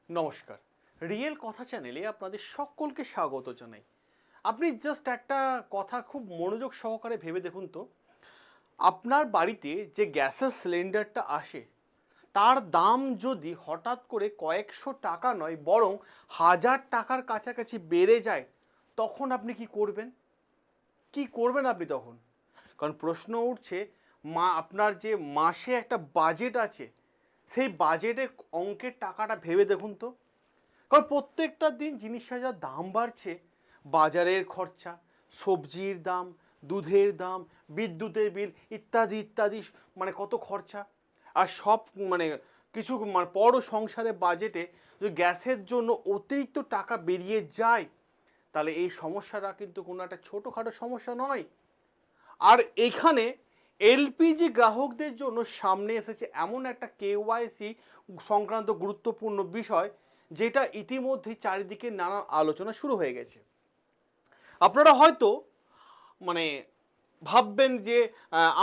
নমস্কার। রিয়েল কথা চ্যানেলে আপনাদের সকলকে স্বাগত জানাই। আপনি জাস্ট একটা কথা খুব মনোযোগ সহকারে ভেবে দেখুন তো, আপনার বাড়িতে যে গ্যাসের সিলিন্ডারটা আসে তার দাম যদি হঠাৎ করে কয়েকশো টাকা নয় বরং হাজার টাকার কাছাকাছি বেড়ে যায়, তখন আপনি কি করবেন? কি করবেন আপনি তখন? কারণ প্রশ্ন উঠছে, আপনার যে মাসে একটা বাজেট আছে, সেই বাজেটের অঙ্কের টাকাটা ভেবে দেখুন তো। কারণ প্রত্যেকটা দিন জিনিসের যা দাম বাড়ছে, বাজারের খরচা, সবজির দাম, দুধের দাম, বিদ্যুতের বিল ইত্যাদি ইত্যাদি, মানে কত খরচা। আর সব মানে কিছু মানে বড় সংসারে বাজেটে যদি গ্যাসের জন্য অতিরিক্ত টাকা বেরিয়ে যায়, তাহলে এই সমস্যাটা কিন্তু কোনো একটা ছোটোখাটো সমস্যা নয়। আর এখানে এলপিজি গ্রাহকদের জন্য সামনে এসেছে এমন একটা কেওয়াইসি সংক্রান্ত গুরুত্বপূর্ণ বিষয়, যেটা ইতিমধ্যেই চারিদিকে নানা আলোচনা শুরু হয়ে গেছে। আপনারা হয়তো মানে ভাববেন যে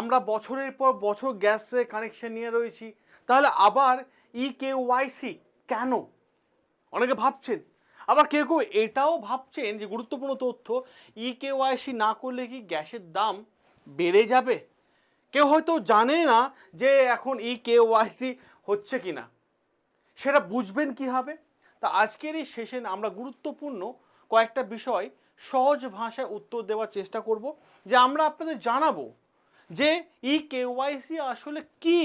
আমরা বছরের পর বছর গ্যাসে কানেকশন নিয়ে রয়েছি, তাহলে আবার কেওয়াইসি কেন? অনেকে ভাবছেন। আবার কেউ কেউ এটাও ভাবছেন যে গুরুত্বপূর্ণ তথ্য, কেওয়াইসি না করলে কি গ্যাসের দাম বেড়ে যাবে? কেউ হয়তো জানে না যে এখন কেওয়াইসি হচ্ছে কি না, সেটা বুঝবেন কীভাবে? তা আজকের এই সেশনে আমরা গুরুত্বপূর্ণ কয়েকটা বিষয় সহজ ভাষায় উত্তর দেওয়ার চেষ্টা করব, যে আমরা আপনাদের জানাবো যে কেওয়াইসি আসলে কি,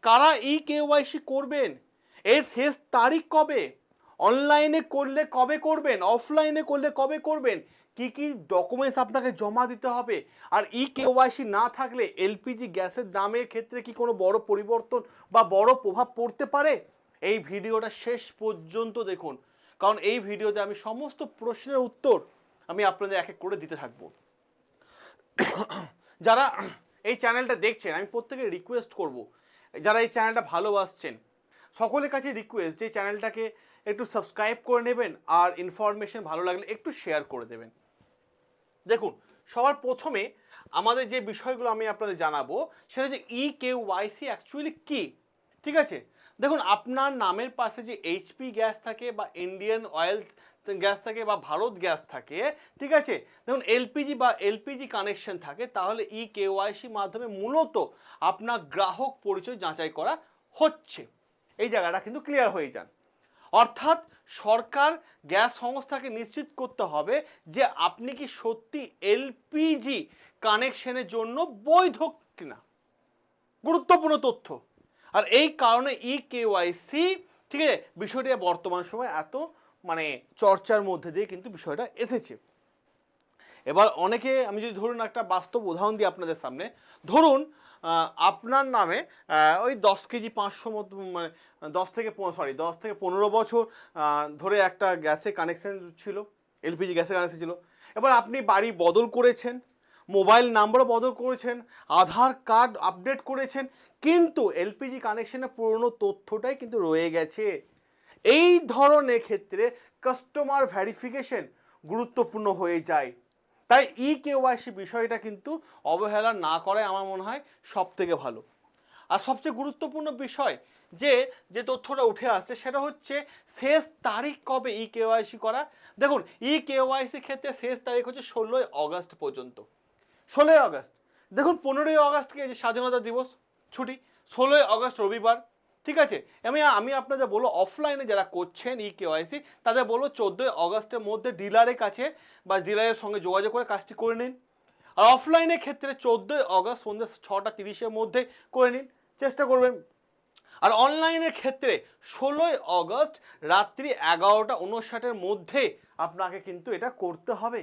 কারা কেওয়াইসি করবেন, এর শেষ তারিখ কবে, অনলাইনে করলে কবে করবেন, অফলাইনে করলে কবে করবেন, কি কি ডকুমেন্টস আপনাকে জমা দিতে হবে, আর কেওয়াইসি না থাকলে এলপিজি গ্যাসের দামের ক্ষেত্রে কি কোনো বড় পরিবর্তন বা বড় প্রভাব পড়তে পারে। এই ভিডিওটা শেষ পর্যন্ত দেখুন, কারণ এই ভিডিওতে আমি সমস্ত প্রশ্নের উত্তর আমি আপনাদের এক এক করে দিতে থাকবো। যারা এই চ্যানেলটা দেখছেন, আমি প্রত্যেকে রিকোয়েস্ট করব, যারা এই চ্যানেলটা ভালোবাসছেন সকলের কাছে রিকোয়েস্ট যে চ্যানেলটাকে একটু সাবস্ক্রাইব করে নেবেন, আর ইনফরমেশন ভালো লাগলে একটু শেয়ার করে দেবেন। দেখুন, সবার প্রথমে আমাদের যে বিষয়গুলো আমি আপনাদের জানাবো সেটা যে কেওয়াইসি অ্যাকচুয়ালি কি। ঠিক আছে, দেখুন আপনার নামের পাশে যে এইচপি গ্যাস থাকে বা ইন্ডিয়ান অয়েল গ্যাস থাকে বা ভারত গ্যাস থাকে, ঠিক আছে, দেখুন এলপিজি কানেকশন থাকে, তাহলে কেওয়াইসি মাধ্যমে মূলত আপনার গ্রাহক পরিচয় যাচাই করা হচ্ছে। এই জায়গাটা কিন্তু ক্লিয়ার হয়ে যান। অর্থাৎ সরকার গ্যাস সংস্থাকে নিশ্চিত করতে হবে যে আপনি কি সত্যি এলপিজি কানেকশনের জন্য বৈধ কিনা। গুরুত্বপূর্ণ তথ্য। আর এই কারণে কেওয়াইসি, ঠিক আছে, বিষয়টি বর্তমান সময় এত মানে চর্চার মধ্যে দিয়ে কিন্তু বিষয়টা এসেছে। এবার অনেকে, আমি যদি ধরুন একটা বাস্তব উদাহরণ দিই আপনাদের সামনে, ধরুন আপনার নামে ওই 10 কেজি 500 মতো, মানে 10 থেকে 15 বছর ধরে একটা গ্যাসের কানেকশন ছিল, এলপিজি গ্যাসের কানেকশন ছিল। এবার আপনি বাড়ি বদল করেছেন, মোবাইল নাম্বারও বদল করেছেন, আধার কার্ড আপডেট করেছেন, কিন্তু এলপিজি কানেকশনের পুরনো তথ্যটাই কিন্তু রয়ে গেছে। এই ধরনের ক্ষেত্রে কাস্টমার ভেরিফিকেশন গুরুত্বপূর্ণ হয়ে যায়। তাই কেওয়াইসি বিষয়টা কিন্তু অবহেলা না করাই আমার মনে হয় সব থেকে ভালো। আর সবচেয়ে গুরুত্বপূর্ণ বিষয় যে যে তথ্যটা উঠে আসছে সেটা হচ্ছে শেষ তারিখ কবে কেওয়াইসি করা। দেখুন, কেওয়াইসি ক্ষেত্রে শেষ তারিখ হচ্ছে 16ই আগস্ট পর্যন্ত। 16ই আগস্ট, দেখুন 15ই আগস্টকে যে স্বাধীনতা দিবস ছুটি, 16ই আগস্ট রবিবার। ঠিক আছে, আমি আপনাদের বলবো অফলাইনে যারা করছেন কেওয়াইসি তাদের বলবো 14ই আগস্টের মধ্যে ডিলারের কাছে বা ডিলারের সঙ্গে যোগাযোগ করে কাজটি করে নিন। আর অফলাইনের ক্ষেত্রে 14ই আগস্ট সন্ধ্যে 6টা 30-এর মধ্যে করে নিন, চেষ্টা করবেন। আর অনলাইনের ক্ষেত্রে 16ই আগস্ট রাত্রি 11টা 59-এর মধ্যে আপনাকে কিন্তু এটা করতে হবে,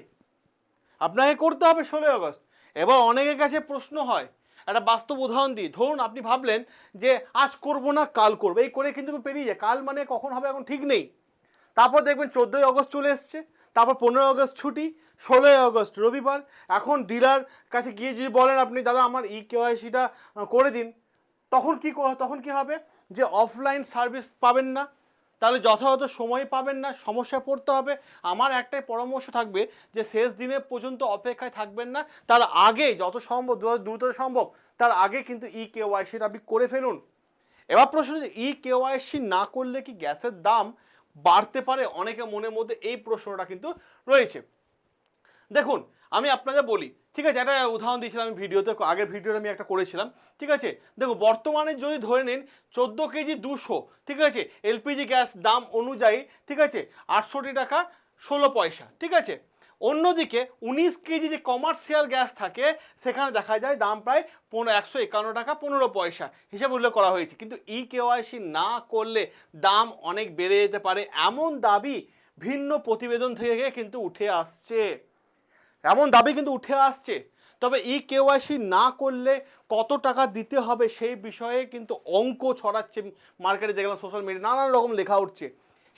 16ই আগস্ট। এবার অনেকের কাছে প্রশ্ন হয়, একটা বাস্তব উদাহরণ দিই, ধরুন আপনি ভাবলেন যে আজ করব না কাল করবো, এই করে কিন্তু পেরিয়ে যায়, কাল মানে কখন হবে এখন ঠিক নেই। তারপর দেখবেন 14ই আগস্ট চলে এসছে, তারপর 15ই আগস্ট ছুটি, 16ই আগস্ট রবিবার। এখন ডিলার কাছে গিয়ে যদি বলেন আপনি দাদা আমার কেওয়াইসিটা করে দিন, তখন কি হবে, যে অফলাইন সার্ভিস পাবেন না, তাহলে যথাযথ সময় পাবেন না, সমস্যায় পড়তে হবে। আমার একটাই পরামর্শ থাকবে যে শেষ দিনের পর্যন্ত অপেক্ষায় থাকবেন না, তার আগে যত সম্ভব, দ্রুত সম্ভব তার আগে কিন্তু কেওয়াইসিটা আপনি করে ফেলুন। এবার প্রশ্ন হচ্ছে ই কেওয়াইসি না করলে কি গ্যাসের দাম বাড়তে পারে? অনেকে মনের মধ্যে এই প্রশ্নটা কিন্তু রয়েছে। দেখুন আমি আপনাদের বলি, ঠিক আছে, একটা উদাহরণ দিয়েছিলাম আমি ভিডিওতে, আগের ভিডিওটা আমি একটা করেছিলাম, ঠিক আছে। দেখো বর্তমানে যদি ধরে নিন 14 কেজি 200, ঠিক আছে, এলপিজি গ্যাস দাম অনুযায়ী, ঠিক আছে, 68 টাকা 16 পয়সা, ঠিক আছে। অন্যদিকে 19 কেজি যে কমার্শিয়াল গ্যাস থাকে সেখানে দেখা যায় দাম প্রায় 151 টাকা 15 পয়সা হিসাবে উল্লেখ করা হয়েছে। কিন্তু ই কেওয়াইসি না করলে দাম অনেক বেড়ে যেতে পারে, এমন দাবি ভিন্ন প্রতিবেদন থেকে কিন্তু উঠে আসছে, এমন দাবি কিন্তু উঠে আসছে। তবে ই কেওয়াইসি না করলে কত টাকা দিতে হবে সেই বিষয়ে কিন্তু অঙ্ক ছড়াচ্ছে মার্কেটে, যেগুলো সোশ্যাল মিডিয়া নানান রকম লেখা উঠছে,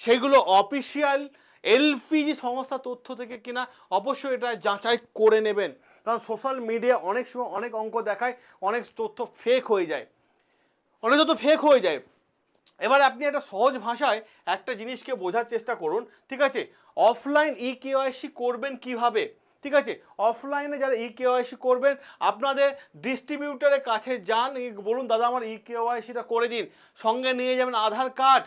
সেগুলো অফিসিয়াল এলপিজি সংস্থা তথ্য থেকে কিনা অবশ্যই এটা যাচাই করে নেবেন, কারণ সোশ্যাল মিডিয়া অনেক সময় অনেক অঙ্ক দেখায়, অনেক তথ্য ফেক হয়ে যায়, অনেক তথ্য ফেক হয়ে যায়। এবার আপনি একটা সহজ ভাষায় একটা জিনিসকে বোঝার চেষ্টা করুন, ঠিক আছে। অফলাইন ই কেওয়াইসি করবেন কিভাবে, ঠিক আছে। অফলাইনে যারা ই কেওয়াইসি করবেন আপনাদের ডিস্ট্রিবিউটরের কাছে যান, বলুন দাদা আমার ই কেওয়াইসিটা করে দিন, সঙ্গে নিয়ে যাবেন আধার কার্ড,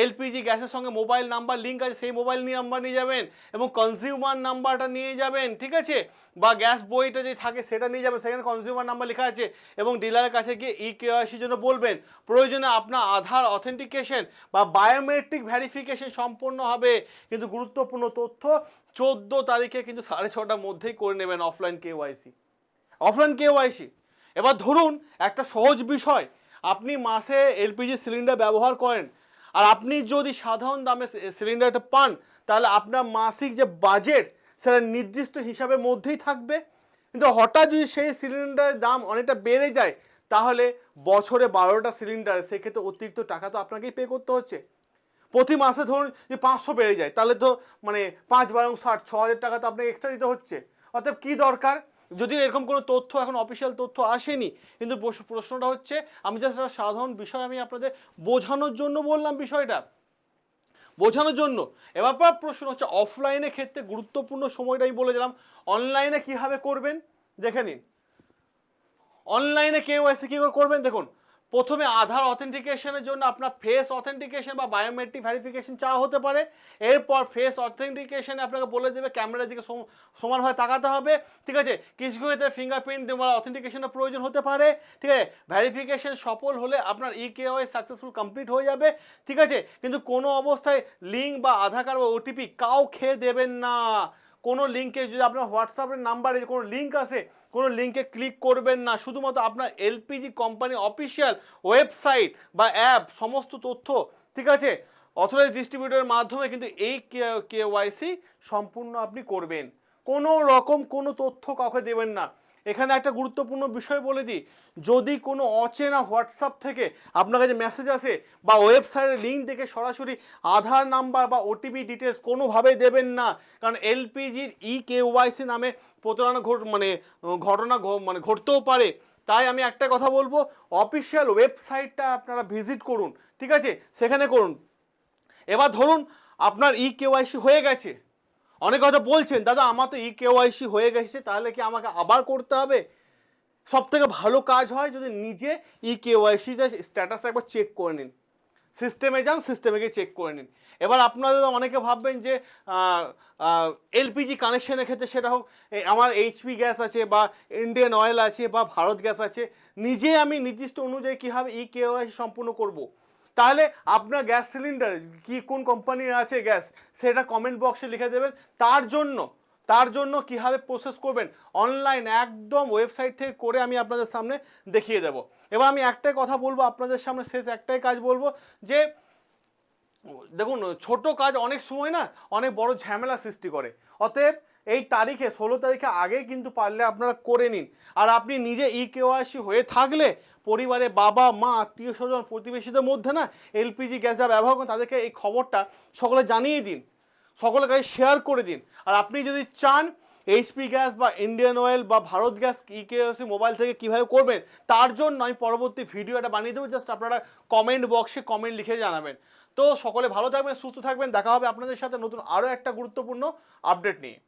এলপিজি গ্যাসের সঙ্গে মোবাইল নাম্বার লিঙ্ক আছে সেই মোবাইল নাম্বার নিয়ে যাবেন এবং কনজিউমার নাম্বারটা নিয়ে যাবেন, ঠিক আছে, বা গ্যাস বইটা যে থাকে সেটা নিয়ে যাবেন, সেখানে কনজিউমার নাম্বার লেখা আছে, এবং ডিলারের কাছে গিয়ে ই কেওয়াইসির জন্য বলবেন। প্রয়োজনে আপনার আধার অথেন্টিকেশন বা বায়োমেট্রিক ভেরিফিকেশন সম্পন্ন হবে, কিন্তু গুরুত্বপূর্ণ তথ্য 14 তারিখে কিন্তু 6:30টার মধ্যেই করে নেবেন অফলাইন কেওয়াইসি, অফলাইন কেওয়াইসি। এবার ধরুন একটা সহজ বিষয়, আপনি মাসে এলপিজি সিলিন্ডার ব্যবহার করেন আর আপনি যদি সাধারণ দামে সিলিন্ডারটা পান তাহলে আপনার মাসিক যে বাজেট সেটা নির্দিষ্ট হিসাবের মধ্যেই থাকবে। কিন্তু হঠাৎ যদি সেই সিলিন্ডারের দাম অনেকটা বেড়ে যায় তাহলে বছরে 12টা সিলিন্ডার, সেক্ষেত্রে অতিরিক্ত টাকা তো আপনাকেই পে করতে হচ্ছে। প্রতি মাসে ধরুন যে 500 বেড়ে যায় তাহলে তো মানে 5×12 = 60, 6,000 টাকা তো আপনাকে এক্সট্রা দিতে হচ্ছে। অতএব কী দরকার, যদিও এরকম কোনো তথ্য এখন অফিসিয়াল তথ্য আসেনি, কিন্তু প্রশ্নটা হচ্ছে আমি জাস্ট একটা সাধারণ বিষয় আমি আপনাদের বোঝানোর জন্য বললাম, বিষয়টা বোঝানোর জন্য। এবার পর প্রশ্ন হচ্ছে অফলাইনের ক্ষেত্রে গুরুত্বপূর্ণ সময়টা আমি বলে দিলাম, অনলাইনে কীভাবে করবেন দেখে নিন। অনলাইনে কেওয়াইসি কী করে করবেন দেখুন, প্রথমে আধার অথেন্টিকেশনের জন্য আপনার ফেস অথেন্টিকেশন বা বায়োমেট্রিক ভেরিফিকেশন চাওয়া হতে পারে। এরপর ফেস অথেন্টিকেশনে আপনাকে বলে দেবে ক্যামেরার দিকে সমানভাবে তাকাতে হবে, ঠিক আছে। কিছু ক্ষেত্রে ফিঙ্গারপ্রিন্ট বা অথেন্টিকেশনের প্রয়োজন হতে পারে, ঠিক আছে। ভেরিফিকেশন সফল হলে আপনার ই কেওয়াইসি সাকসেসফুল কমপ্লিট হয়ে যাবে, ঠিক আছে। কিন্তু কোনো অবস্থায় লিঙ্ক বা আধার কার্ড বা ওটিপি কাউকে দেবেন না। কোনো লিঙ্কে যদি আপনার হোয়াটসঅ্যাপের নাম্বারে কোনো লিঙ্ক আসে কোনো লিঙ্কে ক্লিক করবেন না, শুধুমাত্র আপনার এলপিজি কোম্পানি অফিসিয়াল ওয়েবসাইট বা অ্যাপ সমস্ত তথ্য, ঠিক আছে, অথরাইজ ডিস্ট্রিবিউটরের মাধ্যমে কিন্তু এই কেওয়াইসি সম্পূর্ণ আপনি করবেন। কোনো রকম কোনো তথ্য কাউকে দেবেন না। এখানে একটা গুরুত্বপূর্ণ বিষয় বলে দিই, যদি কোনো অচেনা হোয়াটসঅ্যাপ থেকে আপনার কাছে মেসেজ আসে বা ওয়েবসাইটের লিঙ্ক দেখে সরাসরি আধার নাম্বার বা ওটিপি ডিটেলস কোনোভাবেই দেবেন না, কারণ এলপিজির ই কেওয়াইসি নামে প্রতারণা ঘটনা ঘটতেও পারে। তাই আমি একটা কথা বলবো, অফিসিয়াল ওয়েবসাইটটা আপনারা ভিজিট করুন, ঠিক আছে, সেখানে করুন। এবার ধরুন আপনার ই কেওয়াইসি হয়ে গেছে, অনেকে হয়তো বলছেন দাদা আমার তো ই কেওয়াইসি হয়ে গেছে তাহলে কি আমাকে আবার করতে হবে? সবথেকে ভালো কাজ হয় যদি নিজে ই কেওয়াইসি স্ট্যাটাস একবার চেক করে নিন, সিস্টেমে যান, সিস্টেমে গিয়ে চেক করে নিন। এবার আপনারা অনেকে ভাববেন যে এলপিজি কানেকশনের ক্ষেত্রে সেটা হোক আমার এইচপি গ্যাস আছে বা ইন্ডিয়ান অয়েল আছে বা ভারত গ্যাস আছে, নিজে আমি নির্দিষ্ট অনুযায়ী কীভাবে ই কেওয়াইসি সম্পূর্ণ করব। তাহলে আপনার গ্যাস সিলিন্ডার কি কোন কোম্পানির আছে গ্যাস সেটা কমেন্ট বক্সে লিখে দেবেন। তার জন্য কীভাবে প্রসেস করবেন অনলাইন একদম ওয়েবসাইট থেকে করে আমি আপনাদের সামনে দেখিয়ে দেব। এবার আমি একটাই কথা বলবো আপনাদের সামনে, শেষ একটাই কাজ বলবো যে দেখুন ছোট কাজ অনেক সময় না অনেক বড় ঝামেলা সৃষ্টি করে। অতএব এই তারিখে 16 তারিখে আগে কিন্তু পারলে আপনারা করে নিন। আর আপনি নিজে ই কেওয়াইসি হয়ে থাকলে পরিবারে বাবা মা আত্মীয় স্বজন প্রতিবেশীদের মধ্যে না এলপিজি গ্যাস যা ব্যবহার করেন তাদেরকে এই খবরটা সকলে জানিয়ে দিন, সকলের কাছে শেয়ার করে দিন। আর আপনি যদি চান এইচপি গ্যাস বা ইন্ডিয়ান অয়েল বা Bharat gas e KYC mobile থেকে কীভাবে করবেন তার জন্য আমি পরবর্তী ভিডিওটা বানিয়ে দেবো, জাস্ট আপনারা কমেন্ট বক্সে কমেন্ট লিখে জানাবেন। তো সকলে ভালো থাকবেন, সুস্থ থাকবেন, দেখা হবে আপনাদের সাথে নতুন আরও একটা গুরুত্বপূর্ণ আপডেট নিয়ে।